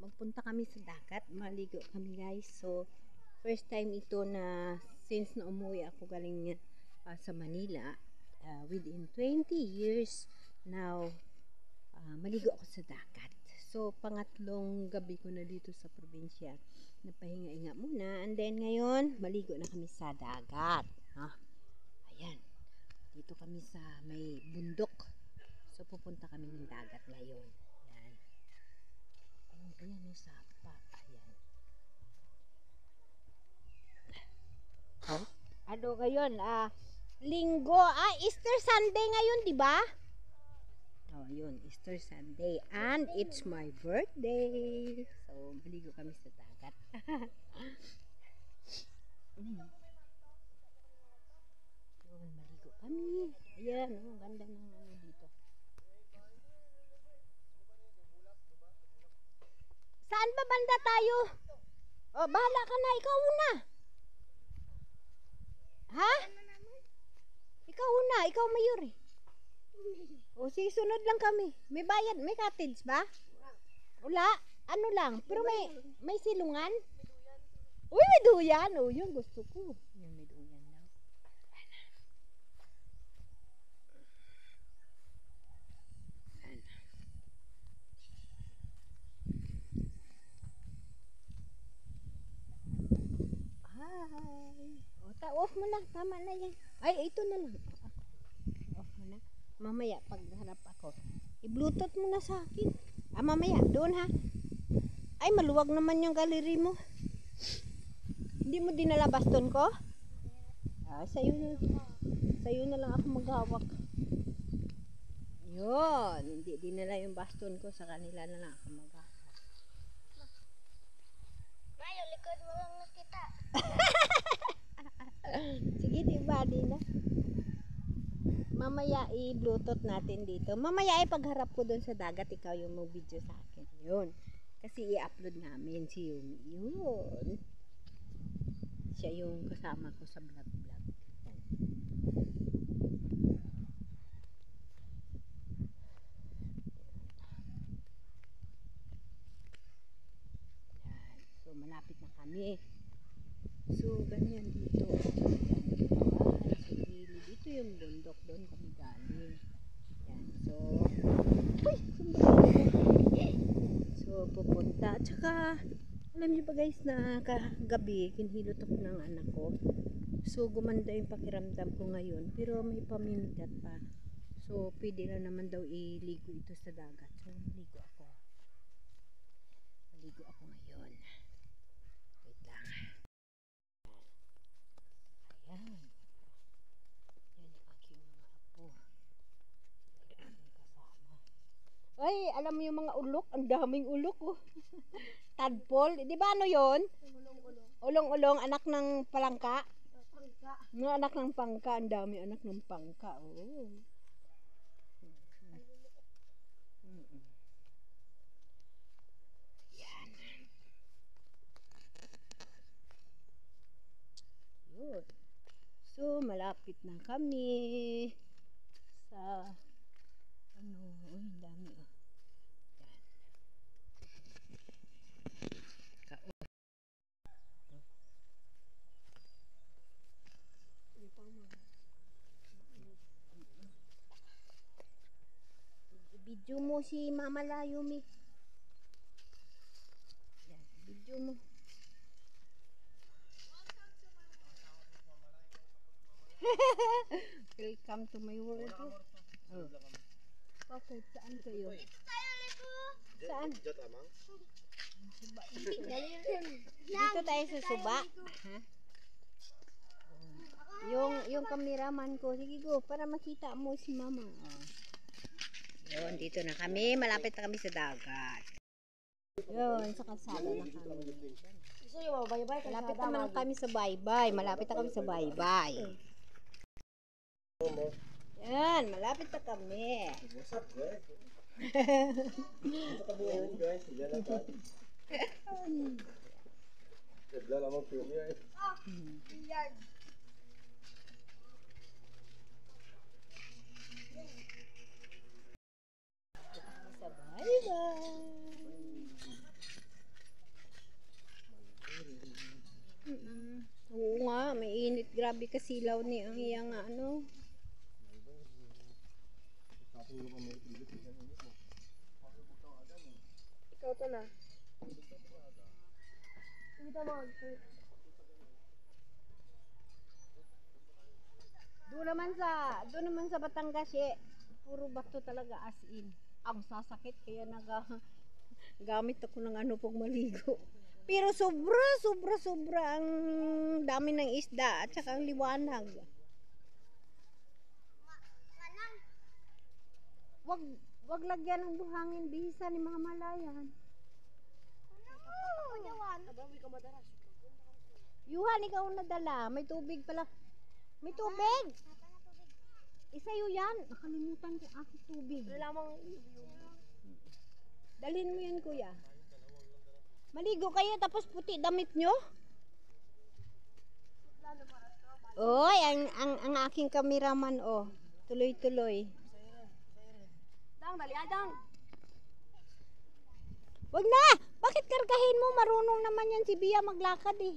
magpunta kami sa dagat, maligo kami guys. So first time ito na since na umuwi ako galing sa Manila, within 20 years now, maligo ako sa dagat. So pangatlong gabi ko na dito sa probinsya, napahinga-hinga muna, and then ngayon maligo na kami sa dagat. Ayan, dito kami sa may bundok, so pupunta kami ng dagat ngayon. Ayan yung sapa. Ayan. Ano ngayon? Linggo. Easter Sunday ngayon, di ba? Yun. Easter Sunday. And it's my birthday. So, maligo kami sa dagat. Yun, maligo kami. Ayan, ganda ng dito. Saan ba banda tayo? Bahala ka na. Ikaw una. Ha? Ikaw una. Ikaw mayor eh. Sige, sunod lang kami. May bayad. May cottage ba? Wala. Ano lang. Pero may silungan. Uy, may duyan. Yun gusto ko. Yun, may duyan daw. Off mo lang, tama na yan. Ay, ito na lang. Off mo na. Mamaya, pag harap ako, i-bluetooth mo na sa akin. Mamaya, doon ha. Ay, maluwag naman yung gallery mo. Hindi mo dinala baston ko? Sa'yo na lang ako maghawak. Yun, hindi dinala yung baston ko, sa kanila na lang ako maghawak. Mayo, likod mo lang nakita. Sige, diba, Dina? Mamaya i-bluetooth natin dito. Mamaya pagharap ko doon sa dagat, ikaw yung mag-video sa akin. Yun. Kasi i-upload namin si Yumi. Yun. Siya yung kasama ko sa vlog. Yan. So, malapit na kami. So, ganyan dito. Dito yung bundok, doon kami galing. Yan. So, pupunta. Tsaka, alam niyo ba guys, na kagabi, kinhilot ako ng anak ko. So, gumanda yung pakiramdam ko ngayon. Pero may pamindat pa. So, pwede lang naman daw iligo ito sa dagat. So, maligo ako. Maligo ako ngayon. Wait lang. Ayan. Yan yung aking mga apo. Yan yung kasama. Ay, alam mo yung mga ulok? Ang daming ulok oh. Tadpole. Di ba ano yun? Ulong-ulong. Anak ng palangka. Mga anak ng pangka. Ang dami anak ng pangka. Oh. Yan. Yun. So, malapit na kami sa ang dami oh. Video mo si Mama Layumi. Yan, video mo. Welcome to my world. Okay, saan kayo? Dito tayo, Lego. Saan? Dito tayo sa suba. Yung cameraman ko, sige go, para makita mo si Mama. Yun, dito na kami. Malapit na kami sa dagat. Yun, sa kalsada na kami. Malapit naman kami sa baybay. Malapit na kami sa baybay. Yan, malapit na kami. Sa baybay. grabe kasilaw ni ang iyang ano. Ikaw to na. Kita mo. Doon naman sa Batangas, puro bato talaga as in. Ang sasakit kaya gamit ako ng ano pag maligo. Pero sobra ang dami ng isda at saka ang liwanag. Wag lagyan ng buhangin, bihisa ni mamalayan. Yuhan, ikaw nadala. May tubig pala. May tubig! Isayo yan. Nakalimutan ko aking tubig. Dalhin mo yan, kuya. Maligo kayo tapos puti damit nyo? Oy, ang aking kameraman, oh. Tuloy-tuloy. Dang, dali dang. Wag na! Bakit kargahin mo? Marunong naman yan si Bia maglakad eh.